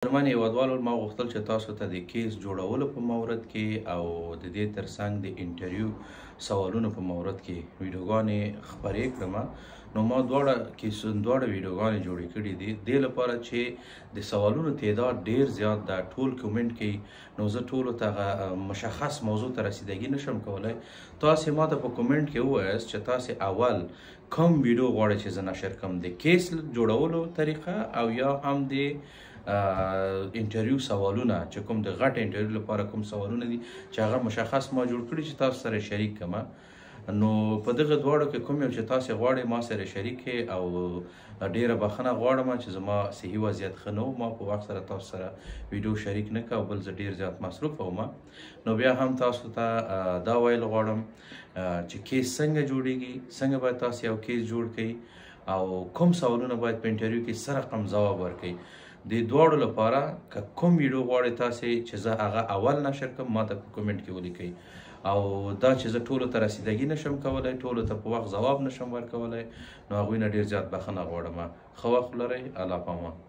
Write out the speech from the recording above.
من هېوادوالو ما غوښتل چې تاسو ته د کیس جوړولو په مورد کې او د دې ترڅنګ د انټرویو سوالونو په مورد کې ویډیوګانې خپرې کړم. نو ما دواړه ویډیوګانې جوړې کړي دي دې لپاره چې د سوالونو تعداد ډیر زیات ده، ټول کومنټ کوي، نو زه ټولو ته مشخص موضوع ته رسیدګي نشم کولی. تاسې ما ته په کومنټ کې ووایاست چې تاسې اول کوم ویډیو غواړئ چې زه نشر کړم، د کیس جوړولو طریقه او یا هم د انټرویو سوالونه چې کوم د غټ انټرویو لپاره کوم سوالونه دي چې هغه مشخص ما جوړ کړي چې تاسو سره شریک کړم. نو په دغه دواړو کې کوم یو چې تاسو غواړئ ما سره شریک کړئ او ډیره بخښنه غواړم چې زما صحي وضعیت ښه نه و، ما په وخت سره تاسو سره ویډیو شریک نه کړ او بل زه ډیر زیات مصروف وم. نو بیا هم تاسو ته دا ویل غواړم چې کیس څنګه جوړیږي، څنګه باید تاسو یو کیس جوړ کړئ او کوم سوالونه باید په انټرویو کې سره رقم ځواب ورکړئ. د دواړو لپاره که کوم ویډیو غواړئ تاسې چې زه هغه اول نشر کړم ما ته په کومنټ کې ولیکئ، او دا چې زه ټولو ته رسیدګي نشم کولی، ټولو ته په وخت ځواب نشم ورکولی، نو هغوی نه ډېر زیات بخښنه غواړم. ښه وخت ولرئ. الله پامان.